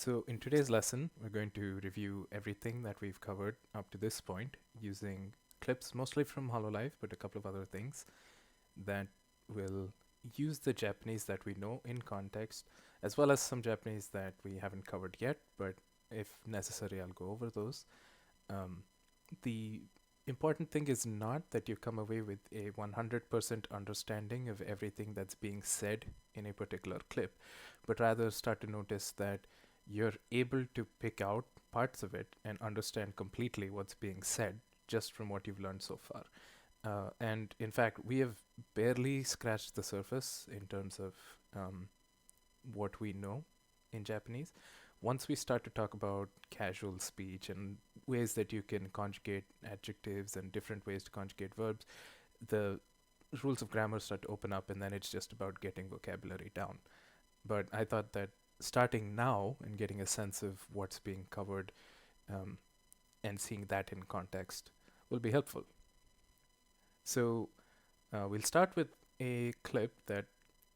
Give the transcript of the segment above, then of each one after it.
So in today's lesson, we're going to review everything that we've covered up to this point using clips mostly from Hololive, but a couple of other things that will use the Japanese that we know in context, as well as some Japanese that we haven't covered yet, but if necessary, I'll go over those. The important thing is not that you come away with a 100% understanding of everything that's being said in a particular clip, but rather start to notice that you're able to pick out parts of it and understand completely what's being said just from what you've learned so far. And in fact, we have barely scratched the surface in terms of what we know in Japanese. Once we start to talk about casual speech and ways that you can conjugate adjectives and different ways to conjugate verbs, the rules of grammar start to open up, and then it's just about getting vocabulary down. But I thought that starting now and getting a sense of what's being covered and seeing that in context will be helpful. So we'll start with a clip that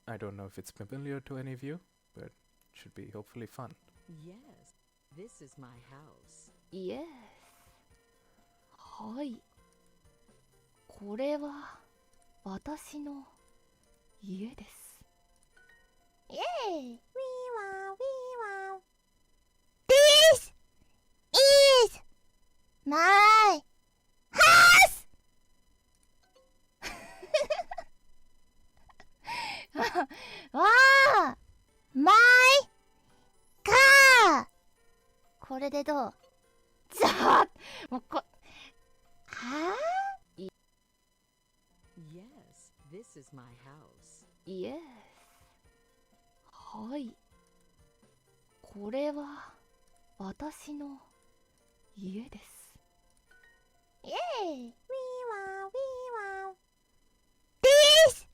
I don't know if it's familiar to any of you, but should be hopefully fun. Yes, this is my house. Yes. はい。これは私の家です。Yay! Wee wow, wee wow. This is my house! わあ My car! これでどうざーもうはぁ Yes, this is my house. Yes. はい。これは私の家です。Yay! Wee wow, wee wow. This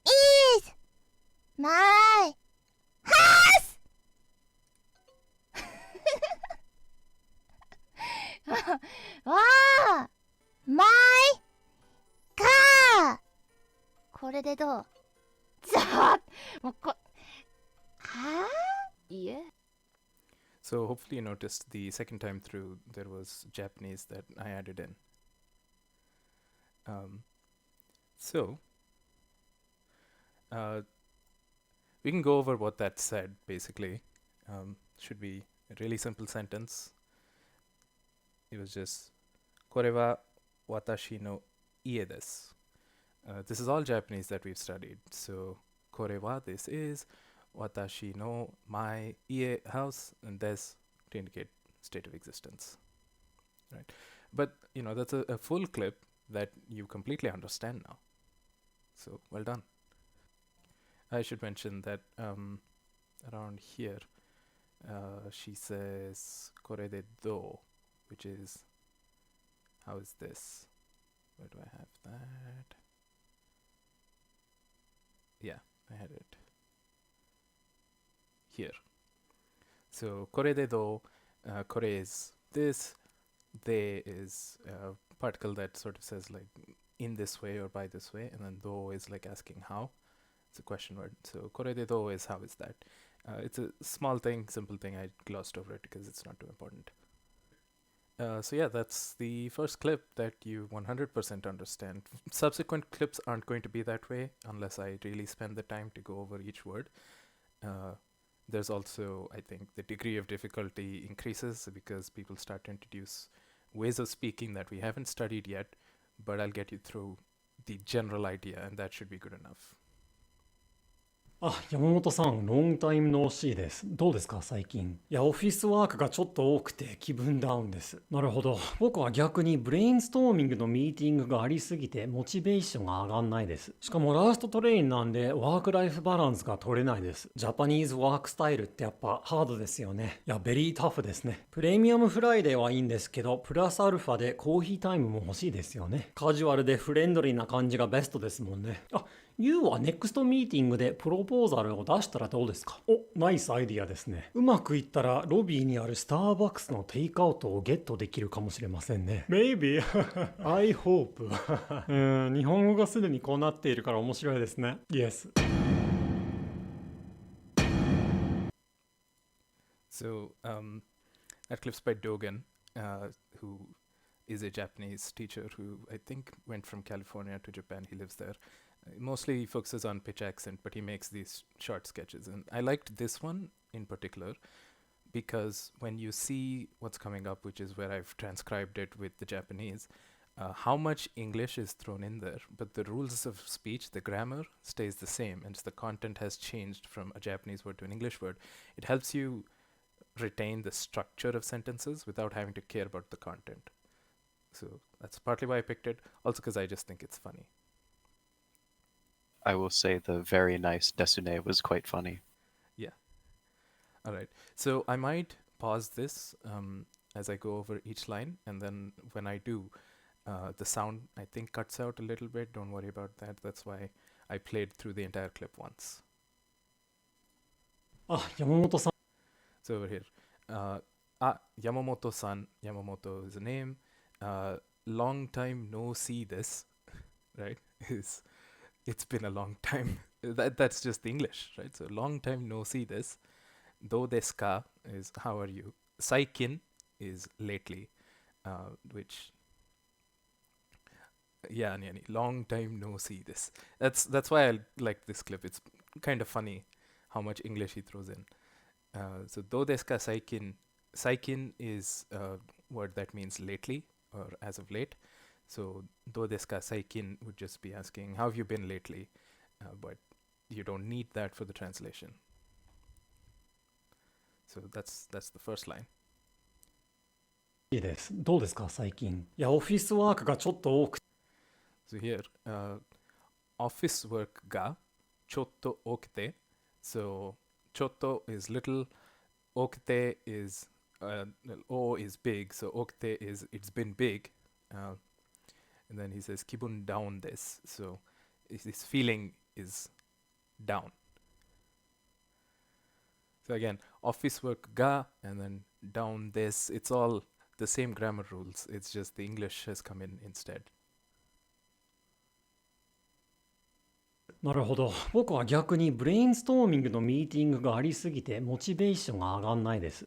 is my house! わあ My car! これでどうざーもうはぁ Yeah. So hopefully you noticed the second time through there was Japanese that I added in. So we can go over what that said basically. Should be a really simple sentence. It was just これは私の家です. This is all Japanese that we've studied. So これは this is 私の my 家 house and des to indicate state of existence. Right? But you know that's a full clip that you completely understand now. So well done. I should mention that around here she says これでどう which is how is this? Where do I have that? Yeah, I had it here. So これでどう kore is this, de is a particle that sort of says like in this way or by this way, and then do is like asking how. It's a question word. So これでどう is how is that. It's a small thing, simple thing. I glossed over it because it's not too important. So yeah, that's the first clip that you 100% understand. Subsequent clips aren't going to be that way unless I really spend the time to go over each word. There's also, I think, the degree of difficulty increases because people start to introduce ways of speaking that we haven't studied yet, but I'll get you through the general idea, and that should be good enough. あ、山本さん、ロングタイムノーシーです。どうですか、最近。いや、オフィスワークがちょっと多くて気分ダウンです。なるほど。僕は逆にブレインストーミングのミーティングがありすぎてモチベーションが上がんないです。しかもラストトレインなんでワークライフバランスが取れないです。ジャパニーズワークスタイルってやっぱハードですよね。いや、ベリータフですね。プレミアムフライデーはいいんですけど、プラスアルファでコーヒータイムも欲しいですよね。カジュアルでフレンドリーな感じがベストですもんね。あ、You はネクストミーティングでプロポーザルを出したらどうですか？お、ナイスアイディアですね。うまくいったらロビーにあるスターバックスのテイクアウトをゲットできるかもしれませんね。Maybe. I hope. 日本語がすでにこうなっているから面白いですね。Yes. So that clip's by Dogen, who is a Japanese teacher who I think went from California to Japan. He lives there. Mostly he focuses on pitch accent, but he makes these short sketches. And I liked this one in particular because when you see what's coming up, which is where I've transcribed it with the Japanese, how much English is thrown in there, but the rules of speech, the grammar, stays the same, and the content has changed from a Japanese word to an English word. It helps you retain the structure of sentences without having to care about the content. So that's partly why I picked it, also because I just think it's funny. I will say the very nice Desune was quite funny. All right. So I might pause this as I go over each line, and then when I do, the sound I think cuts out a little bit. Don't worry about that. That's why I played through the entire clip once. あ、山本さん。 So over here, Yamamoto-san. Yamamoto is a name. Long time no see this, right? It's been a long time. That's just the English, right? So long time no see this. Do desu ka is how are you. Saikin is lately, which long time no see this. That's why I like this clip. It's kind of funny how much English he throws in. So do desu ka saikin. Saikin is a word that means lately or as of late. So do desu ka saikin would just be asking how have you been lately, but you don't need that for the translation. So that's the first line. いいです。どうですか最近。いや、オフィスワークがちょっと多くて。 So here, office work ga chotto okute. So chotto is little, okute is o is big. So okute is it's been big. And then he says kibun down this. So his feeling is down. So again, office work ga and then down this. It's all the same grammar rules. It's just the English has come in instead. なるほど。僕は逆にブレインストーミングのミーティングがありすぎてモチベーションが上がんないです。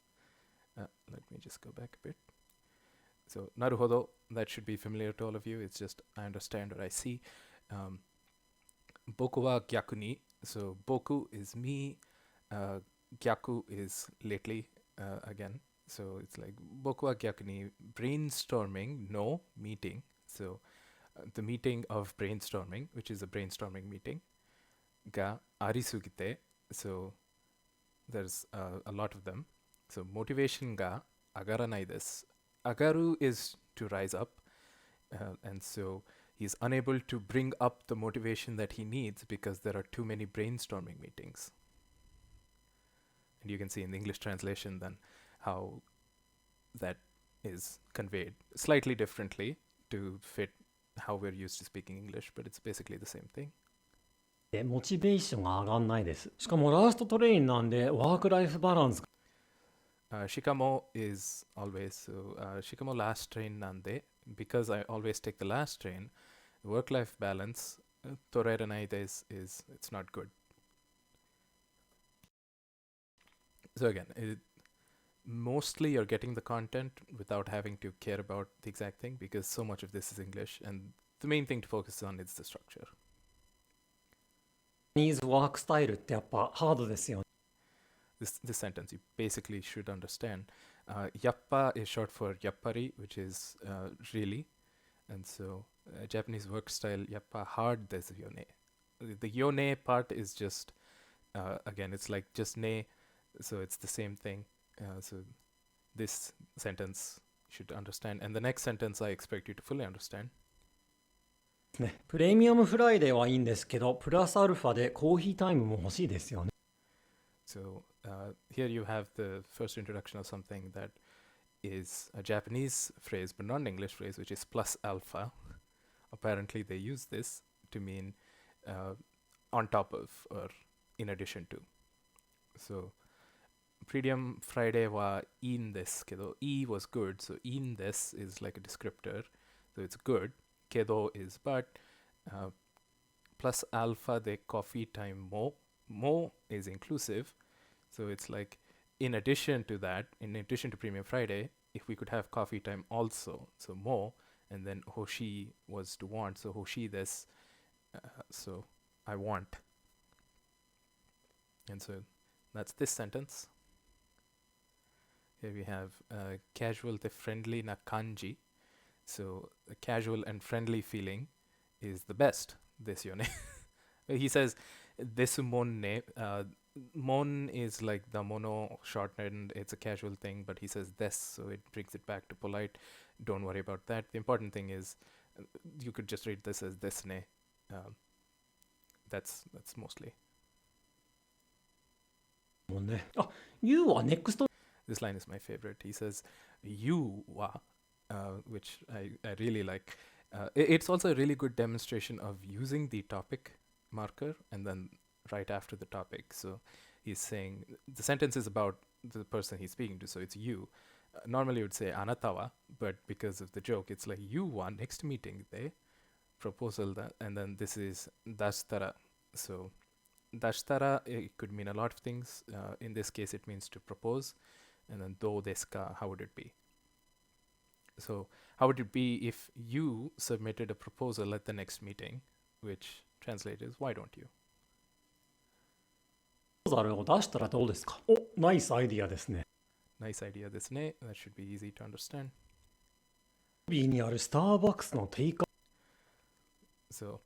Let me just go back a bit. So, naruhodo, that should be familiar to all of you. It's just I understand or I see. Boku wa gyaku ni. So, boku is me. Gyaku is lately again. So, it's like boku wa gyaku ni brainstorming, no meeting. So, the meeting of brainstorming, which is a brainstorming meeting, ga arisugite. So, there's a lot of them. So, motivation ga agaranai desu. Agaru is to rise up, and so he's unable to bring up the motivation that he needs because there are too many brainstorming meetings. And you can see in the English translation then how that is conveyed slightly differently to fit how we're used to speaking English, but it's basically the same thing. モチベーションが上がんないです。しかもラストトレインなんでワークライフバランス Shikamo is always, so Shikamo last train nande, because I always take the last train, work-life balance, toreranai is it's not good. So again, mostly you're getting the content without having to care about the exact thing because so much of this is English and the main thing to focus on is the structure. ニーズワークスタイルってやっぱハードですよね。This sentence you basically should understand. Yappa is short for yappari, which is really, and so Japanese work style yappa hard desu yone. The yone part is just again it's like just ne, so it's the same thing. So this sentence you should understand, and the next sentence I expect you to fully understand. ね、プレミアムフライデーはいいんですけど、プラスアルファでコーヒータイムも欲しいですよね。So here you have the first introduction of something that is a Japanese phrase but not an English phrase, which is plus alpha. Apparently they use this to mean on top of or in addition to. So Premium Friday wa in this kedo. E was good, so in this is like a descriptor. So it's good. Kedo is but. Plus alpha de coffee time mo. Mo is inclusive. So it's like in addition to that, in addition to Premium Friday, if we could have coffee time also, so more, and then hoshi was to want, so hoshi this, so I want. And so that's this sentence. Here we have casual to friendly na kanji. So a casual and friendly feeling is the best desu yone. He says desu mon ne. Mon is like the mono shortened, it's a casual thing, but he says des, so it brings it back to polite. Don't worry about that. The important thing is you could just read this as desne. That's mostly. もうね。あ、You は NEXT This line is my favorite. He says you wa, which I really like. It's also a really good demonstration of using the topic marker and then right after the topic. So he's saying the sentence is about the person he's speaking to, so it's you. Normally you would say anata wa, but because of the joke, it's like you wa next meeting de proposal that, and then this is dashtara. So dashtara, it could mean a lot of things. In this case, it means to propose. And then do desu ka, how would it be? So how would it be if you submitted a proposal at the next meeting, which translates is why don't you? プロポーザルを出したらどうですか？お、ナイスアイディアですね。 Nice idea this ne. That should be easy to understand. ロビーにあるスターバックスのテイク So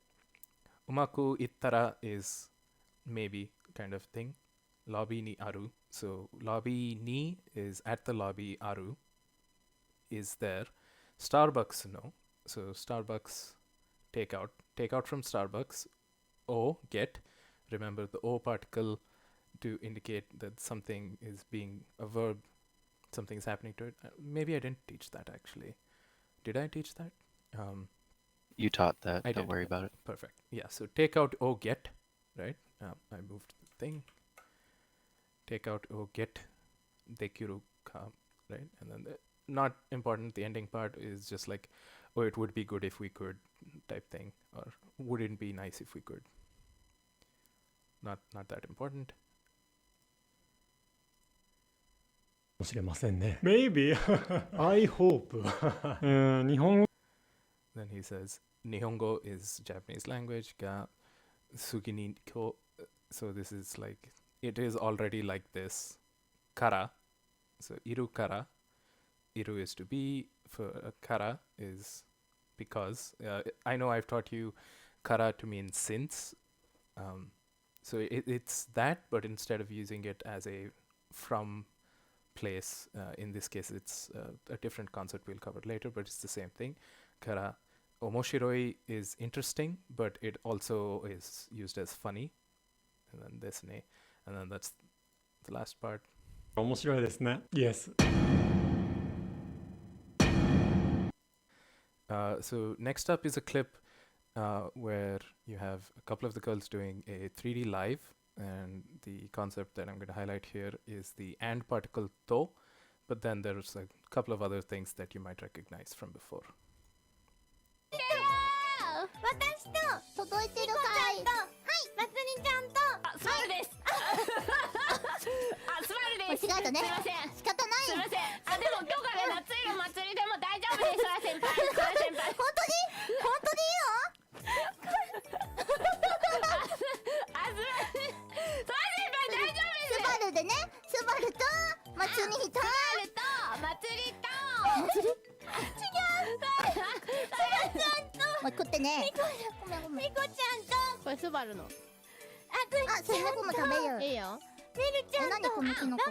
umaku ittara is maybe kind of thing. Lobby ni aru. So lobby ni is at the lobby, aru is there. Starbucks no. So Starbucks takeout. Takeout from Starbucks. O get. Remember the O particle to indicate that something is being a verb. Something is happening to it. Maybe I didn't teach that actually. Did I teach that? You taught that. I Don't did. worry about it. Perfect. Yeah. So take out O get, right? I moved the thing. Take out O get dekiru ka, right? And then not important. The ending part is just like, oh, it would be good if we could type thing, or wouldn't be nice if we could. Not that important. もしれませんね。Maybe. I hope. 日本語 Then he says Nihongo is Japanese language. Ga sugi ni ko. So this is like it is already like this. Kara. So iru kara. Iru is to be. For kara is because. I know I've taught you kara to mean since. So it's that, but instead of using it as a from place, in this case it's a different concept we'll cover later, but it's the same thing. Kara. Omoshiroi is interesting, but it also is used as funny. And then this ne. And then that's the last part. 面白いですね。Yes. So next up is a clip where you have a couple of the girls doing a 3D live, and the concept that I'm going to highlight here is the and particle to, but then there's a couple of other things that you might recognize from before. 私と届いてるかい。はい、まつりちゃんと。あ、スバルです。あ、スバルです。間違えたね。すいません。仕方ない。すいません。あ、でも今日から夏いの祭りでも大丈夫です。そら先輩。そら先輩。本当に？本当にいいの？あ、すばる。そら先輩大丈夫です。スバルでね。スバルとまつりと。スバルとまつりと。違う。もう食ってね。ごめんごめん。みこちゃんと。これスバルの。あ、それ僕も食べる。いいよ。みるちゃんと。ラモコちゃんの6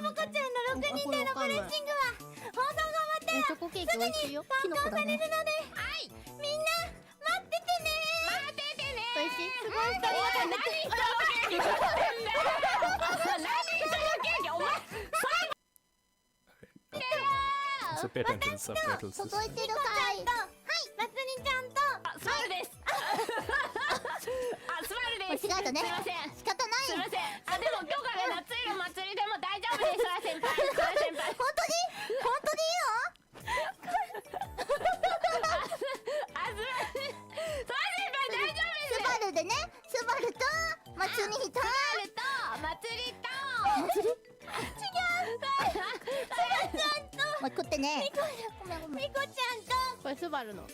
人でのブレッシングは放送が終わったらチョコケーキ美味しいよ。投稿されるので、はい。みんな待っててね。待っててね。美味しい。すごい。何チョコケーキ食ってんだよ。何チョコケーキお前。So pay attention to subtitles. 届いてるかい。はい、まつりちゃんと。あ、スバルです。あ、スバルです。間違えたね。すいません。仕方ない。すいません。あ、でも今日から夏いの祭りでも大丈夫です。そら先輩。そら先輩。本当に？本当にいいの？あ、スバル。そら先輩大丈夫です。スバルでね。スバルとまつりと。スバルとまつりと。違う。もう食ってね。ごめんごめん。みこちゃんと。これスバルの。あ、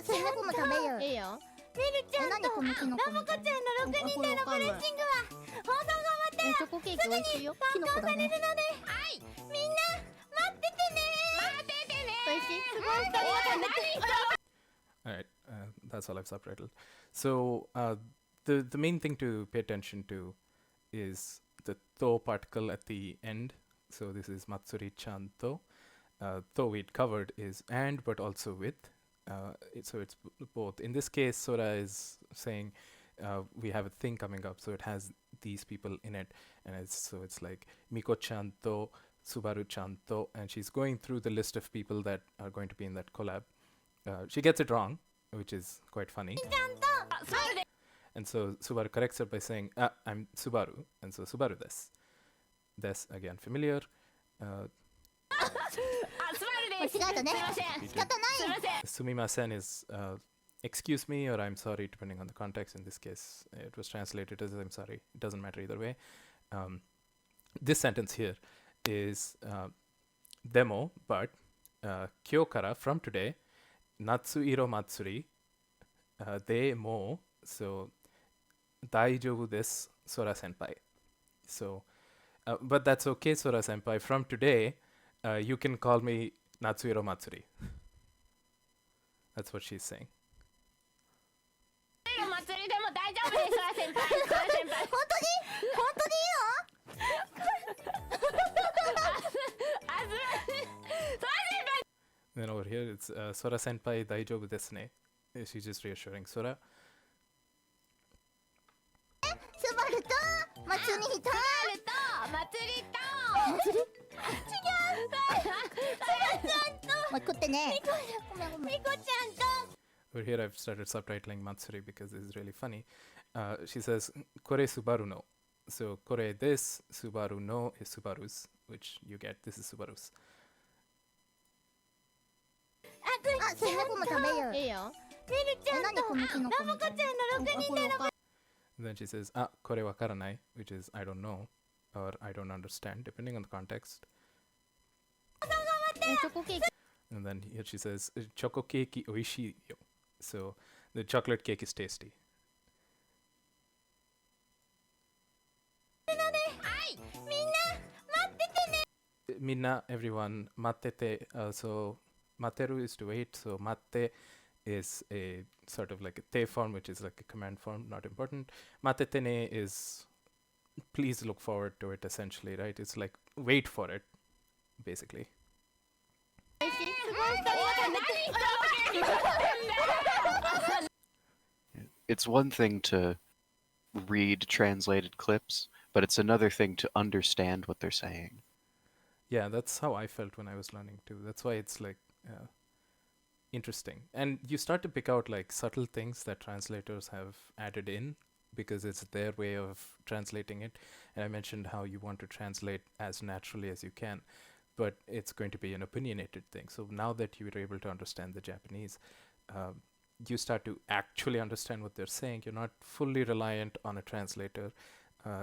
それ猫も食べる。いいよ。みるちゃんと。何このキノコ。ラブコちゃんの6人でのブレッシングは放送が終わったらチョコケーキ美味しいよ。キノコだね。はい。みんな待っててね。待っててね。美味しい。すごい。All right, that's all I've subtitled. So the main thing to pay attention to is the to particle at the end. So this is Matsuri-chan to. To we'd covered is and but also with. So it's both. In this case, Sora is saying we have a thing coming up, so it has these people in it, and it's like Miko-chan to, Subaru-chan to, and she's going through the list of people that are going to be in that collab. She gets it wrong, which is quite funny. And so Subaru corrects her by saying, I'm Subaru. And so Subaru des. Des, again, familiar. Sumimasen is excuse me or I'm sorry, depending on the context. In this case, it was translated as I'm sorry. It doesn't matter either way. This sentence here is demo, but kyokara, from today, Natsuiro Matsuri, de mo, so daijoubu desu, Sora senpai. So, but that's okay, Sora senpai. From today, you can call me Natsuiro Matsuri. That's what she's saying. Then over here, it's Sora senpai daijoubu desu ne. She's just reassuring Sora. Subaru to Matsuri to. Matsuri to. Matsuri? もう食ってね。ごめんごめん。みこちゃんと。Over here, I've started subtitling Matsuri because this is really funny. She says, Kore Subaru no. So, Kore desu, Subaru no is Subaru's, which you get. This is Subaru's. あ、それ猫も食べる。いいよ。みるちゃんと。何このキノコみたいな。ラブコちゃんの6人での。Then she says, kore wakaranai, which is I don't know, or I don't understand, depending on the context. And then here she says, choco cake oishii yo. So the chocolate cake is tasty. Minna, everyone, mattete, so materu is to wait, so matte is a sort of like a te form, which is like a command form, not important. Matetene is please look forward to it, essentially, right? It's like wait for it, basically. It's one thing to read translated clips, but it's another thing to understand what they're saying. Yeah, that's how I felt when I was learning too. That's why it's like interesting. And you start to pick out like subtle things that translators have added in because it's their way of translating it. And I mentioned how you want to translate as naturally as you can, but it's going to be an opinionated thing. So now that you're able to understand the Japanese, you start to actually understand what they're saying. You're not fully reliant on a translator.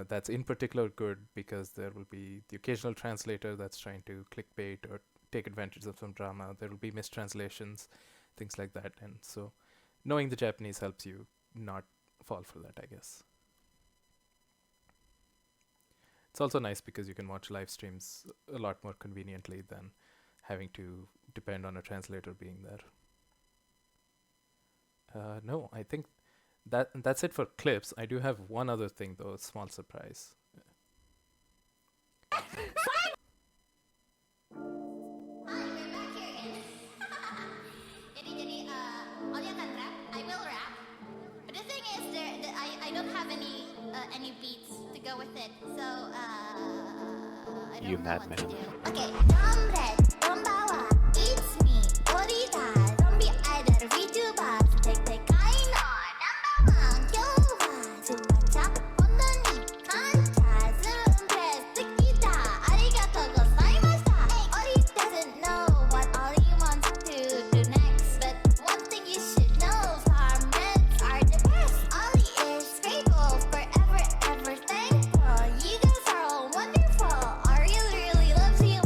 That's in particular good because there will be the occasional translator that's trying to clickbait or take advantage of some drama. There will be mistranslations, things like that. And so knowing the Japanese helps you not fall for that, I guess. It's also nice because you can watch live streams a lot more conveniently than having to depend on a translator being there. No, I think that's it for clips. I do have one other thing though, a small surprise. Any beats to go with it, so You madman. Okay, Zomrap, Zombawa, it's me, Hololive, Zombie idol, VTuber, take kaino, number one, Kyowa, Subacha, Hondoni, Kanta, Zomrap, Tsukita, arigatou gozaimashita. Ori doesn't know what Ori wants to do next, but one thing you should know, farmers are the best. Ori is grateful forever, ever thankful. You guys are all wonderful. Ori really loves you.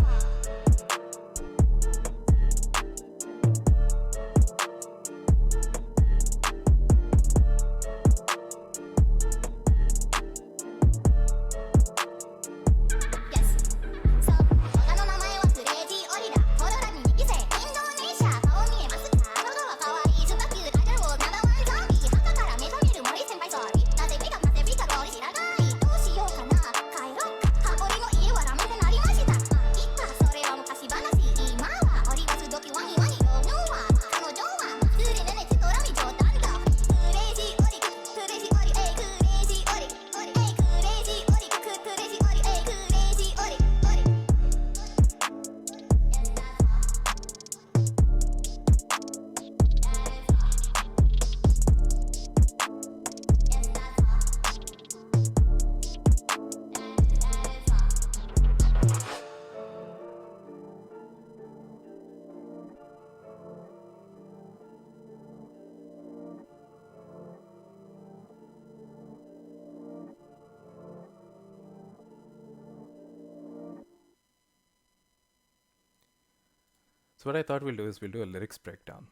So what I thought we'll do is we'll do a lyrics breakdown.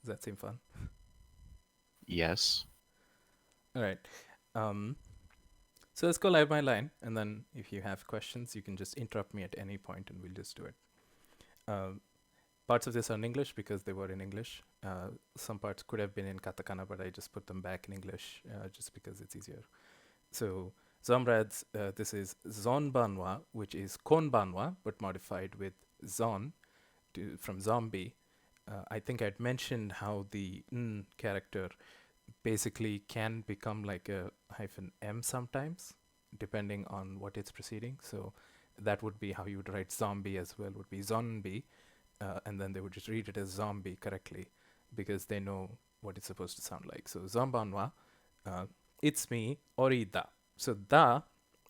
Does that seem fun? Yes. All right. So let's go line by line, and then if you have questions, you can just interrupt me at any point, and we'll just do it. Parts of this are in English because they were in English. Some parts could have been in katakana, but I just put them back in English just because it's easier. So Zomrad's, this is Zonbanwa, which is Konbanwa, but modified with Zon from zombie. I think I'd mentioned how the N character basically can become like a -M sometimes, depending on what it's preceding. So that would be how you would write zombie as well, would be zombie, and then they would just read it as zombie correctly because they know what it's supposed to sound like. So Zombanwa, it's me, orida. So da,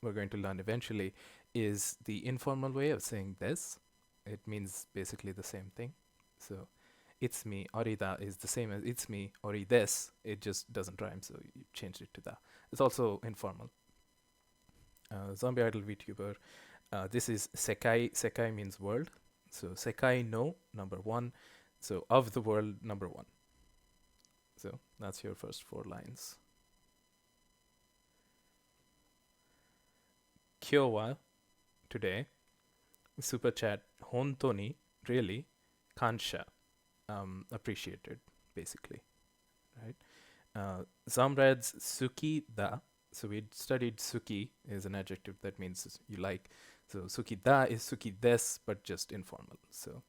we're going to learn eventually, is the informal way of saying this. It means basically the same thing. So it's me, orida is the same as it's me, orides. It just doesn't rhyme, so you changed it to da. It's also informal. Zombie Idol VTuber. This is Sekai. Sekai means world. So Sekai no, number 1. So of the world, number 1. So that's your first 4 lines. Kyo wa, today. Super chat, honto ni, really. Kansha, appreciated, basically. Right? Zomrad's suki da. So we studied suki is an adjective that means you like. So suki da is suki des, but just informal. So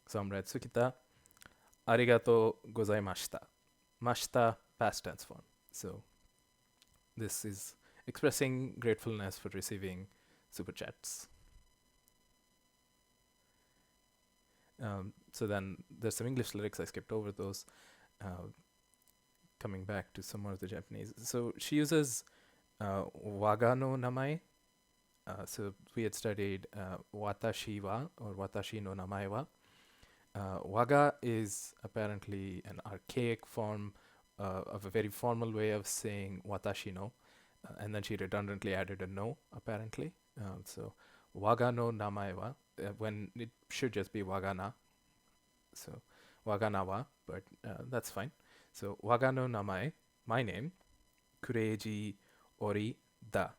Zomrad suki da. Arigato gozaimashita. Mashita, past tense form. So this is expressing gratefulness for receiving super chats. So then there's some English lyrics. I skipped over those. Coming back to some more of the Japanese. So she uses waga no namae. So we had studied watashi wa or watashi no namae wa. Waga is apparently an archaic form of a very formal way of saying watashi no. And then she redundantly added a no, apparently. So waga no namae wa, when it should just be wagana. So wagana wa, but that's fine. So waga no namae, my name, kureji ori da.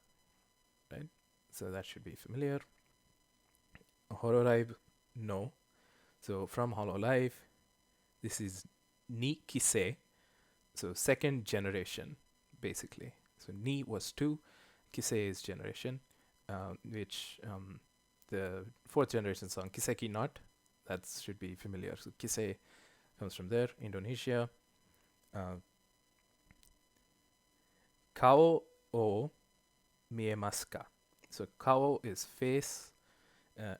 Right? So that should be familiar. Hololive, no. So from Hololive, this is ni kise. So second generation, basically. So ni was 2, kise is generation, which the 4th generation song, Kiseki Not, that should be familiar. So kise comes from there, Indonesia. Kao o miemasu ka. So kao is face,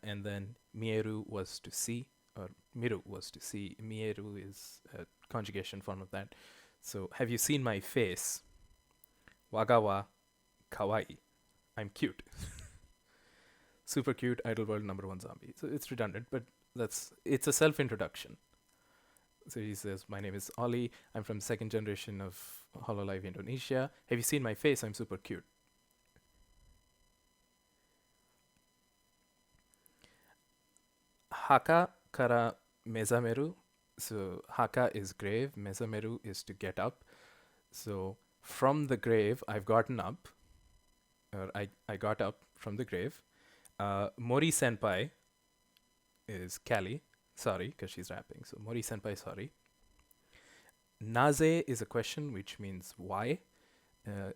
and then mieru was to see, or miru was to see. Mieru is a conjugation form of that. So have you seen my face? Waga wa kawaii. I'm cute. Super cute, idol world number 1 zombie. So it's redundant, but it's a self-introduction. So he says, my name is Ollie. I'm from 2nd generation of Hololive Indonesia. Have you seen my face? I'm super cute. Haka kara mezameru. So haka is grave, mezameru is to get up. So from the grave, I've gotten up, or I got up from the grave. Mori senpai is Callie, sorry, because she's rapping. So Mori senpai, sorry. Naze is a question, which means why.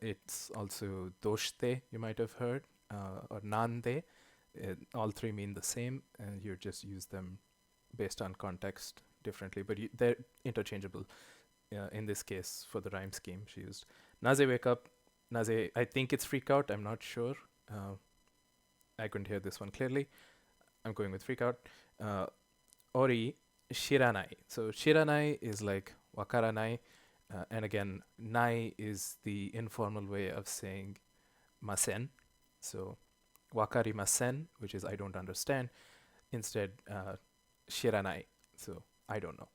It's also doshite, you might have heard, or nande. All 3 mean the same, and you just use them based on context differently, but they're interchangeable. In this case, for the rhyme scheme, she used naze wake up. Naze, I think it's freak out. I'm not sure. I couldn't hear this one clearly. I'm going with freak out. Ori shiranai. So shiranai is like wakaranai, and again, nai is the informal way of saying masen. So wakarimasen, which is I don't understand. Instead, shiranai. So I don't know.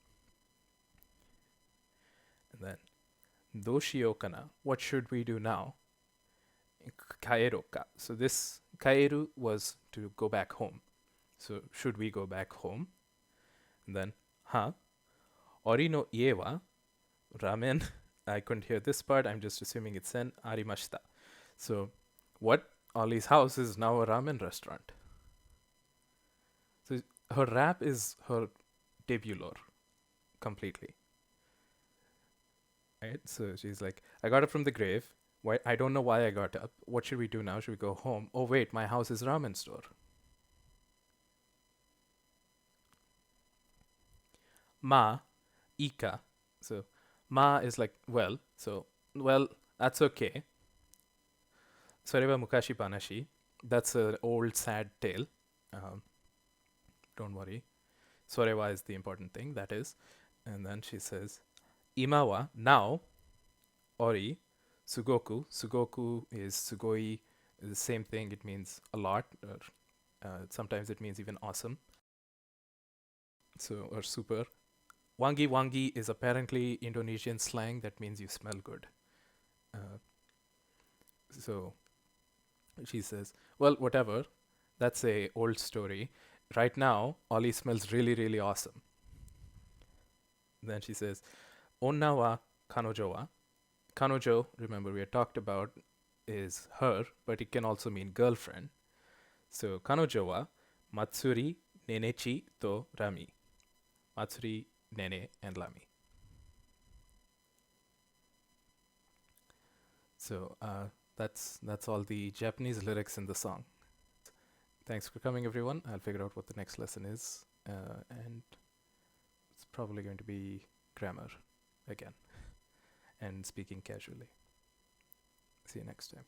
And then, doshio kana, what should we do now? Kaeru ka. So this kaeru was to go back home. So should we go back home? And then, ori no ie wa ramen. I couldn't hear this part. I'm just assuming it's sen arimashita. So what? Ollie's house is now a ramen restaurant. So her rap is her debut lore completely. Right? So she's like, I got up from the grave. Why? I don't know why I got up. What should we do now? Should we go home? Oh wait, my house is ramen store. Ma, ika. So ma is like well. So well, that's okay. Soreva mukashi banashi. That's an old sad tale. Don't worry. Soreva is the important thing. That is, and then she says, Imawa now. Ori, sugoku. Sugoku is sugoi. Is the same thing. It means a lot. Or sometimes it means even awesome. So or super. Wangi wangi is apparently Indonesian slang that means you smell good. So she says, well, whatever. That's a old story. Right now, Ollie smells really, really awesome. Then she says, Onna wa kanojo wa. Kanojo, remember we had talked about, is her, but it can also mean girlfriend. So kanojo wa Matsuri, Nenechi to Rami. Matsuri, Nene, and Rami. So that's all the Japanese lyrics in the song. Thanks for coming, everyone. I'll figure out what the next lesson is, and it's probably going to be grammar again and speaking casually. See you next time.